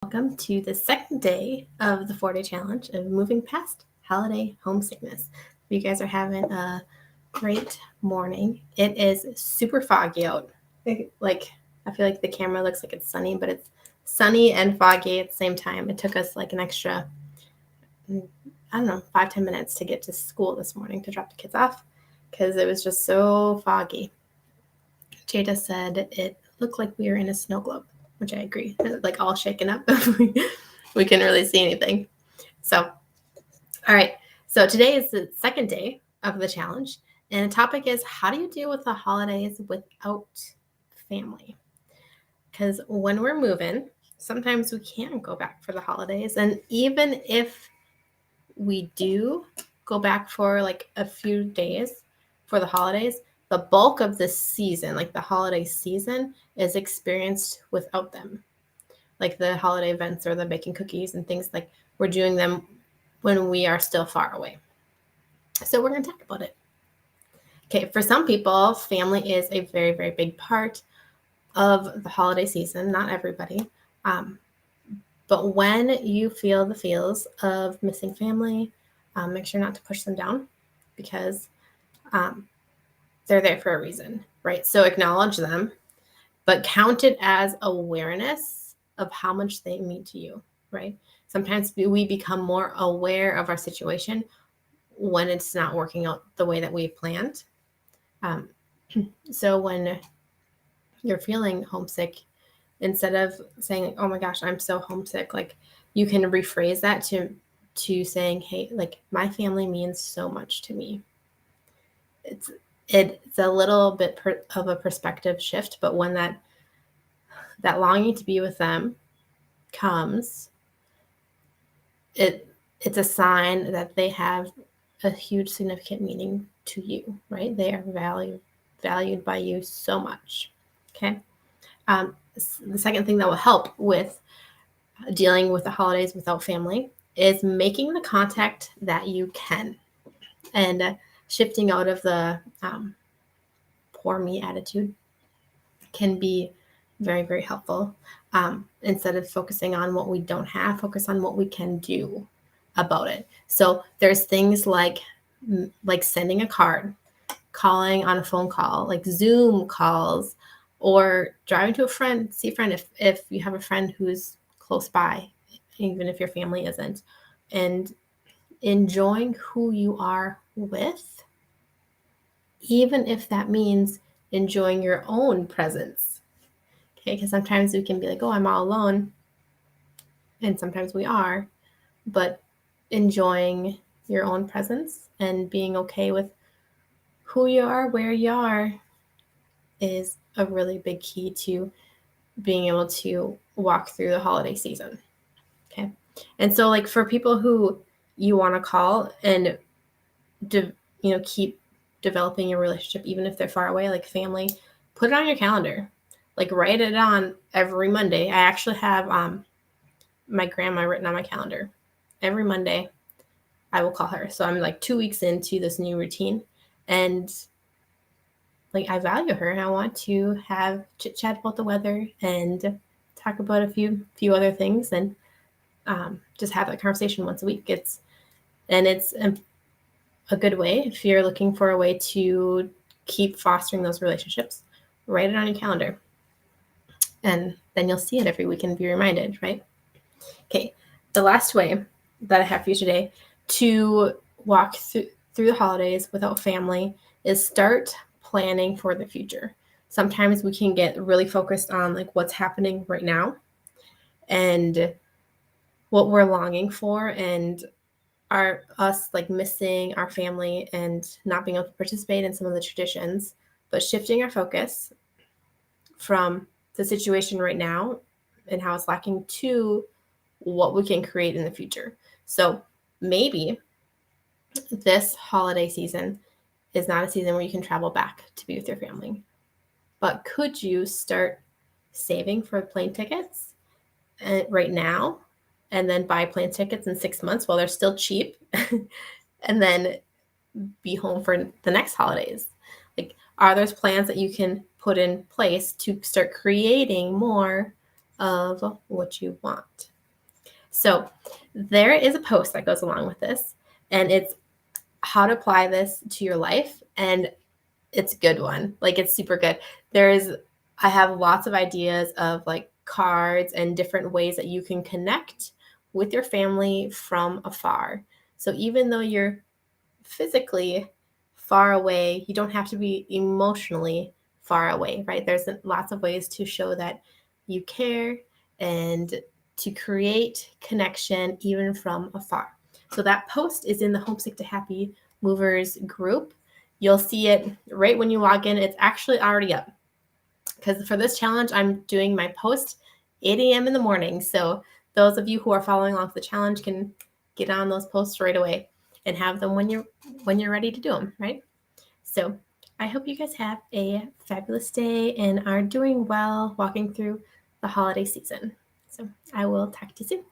welcome to the second day of the 4-day challenge of moving past holiday homesickness. You guys are having a great morning. It is super foggy out. I feel like the camera looks like it's sunny, but it's sunny and foggy at the same time. It took us like an extra, 5-10 minutes to get to school this morning to drop the kids off because it was just so foggy. Jada said it looked like we were in a snow globe, which I agree. Like all shaken up. We couldn't really see anything. So, all right. So today is the second day of the challenge. And the topic is, how do you deal with the holidays without family? Because when we're moving, sometimes we can't go back for the holidays. And even if we do go back for like a few days for the holidays, the bulk of the season, like the holiday season, is experienced without them. Like the holiday events or the baking cookies and things, like we're doing them when we are still far away. So we're going to talk about it. Okay, for some people, family is a very, very big part of the holiday season. Not everybody. But when you feel the feels of missing family, make sure not to push them down because they're there for a reason, right? So acknowledge them, but count it as awareness of how much they mean to you, right? Sometimes we become more aware of our situation when it's not working out the way that we planned. So when you're feeling homesick, instead of saying, oh my gosh, I'm so homesick, like you can rephrase that to saying, hey, like my family means so much to me. It's a little bit of a perspective shift, but when that longing to be with them comes, it's a sign that they have a huge significant meaning to you, right? They are valued by you so much. Okay. The second thing that will help with dealing with the holidays without family is making the contact that you can and shifting out of the poor me attitude can be very, very helpful. Instead of focusing on what we don't have, focus on what we can do about it. So there's things like sending a card, calling on a phone call, like Zoom calls, or driving to see a friend if you have a friend who's close by, even if your family isn't, and enjoying who you are with, even if that means enjoying your own presence. Okay, because sometimes we can be like, oh, I'm all alone, and sometimes we are, but enjoying your own presence and being okay with who you are, where you are, is a really big key to being able to walk through the holiday season. Okay. And so like for people who you want to call and keep developing your relationship, even if they're far away, like family, put it on your calendar. Like write it on every Monday. I actually have my grandma written on my calendar. Every Monday I will call her. So I'm like 2 weeks into this new routine, and like I value her and I want to have chit chat about the weather and talk about a few other things, and just have that conversation once a week. It's a good way if you're looking for a way to keep fostering those relationships. Write it on your calendar, and then you'll see it every week and be reminded, right? Okay, the last way that I have for you today to walk through the holidays without family is start planning for the future. Sometimes we can get really focused on like what's happening right now and what we're longing for, and us like missing our family and not being able to participate in some of the traditions, but shifting our focus from the situation right now and how it's lacking to what we can create in the future. So maybe this holiday season is not a season where you can travel back to be with your family, but could you start saving for plane tickets right now and then buy plane tickets in 6 months while they're still cheap and then be home for the next holidays? Like, are those plans that you can put in place to start creating more of what you want? So there is a post that goes along with this, and it's how to apply this to your life. And it's a good one. Like, it's super good. I have lots of ideas of like cards and different ways that you can connect with your family from afar. So even though you're physically far away, you don't have to be emotionally far away, right? There's lots of ways to show that you care and to create connection even from afar. So that post is in the Homesick to Happy Movers group. You'll see it right when you log in. It's actually already up, because for this challenge, I'm doing my post 8 a.m. in the morning. So those of you who are following along the challenge can get on those posts right away and have them when you're ready to do them, right? So I hope you guys have a fabulous day and are doing well walking through the holiday season. So I will talk to you soon.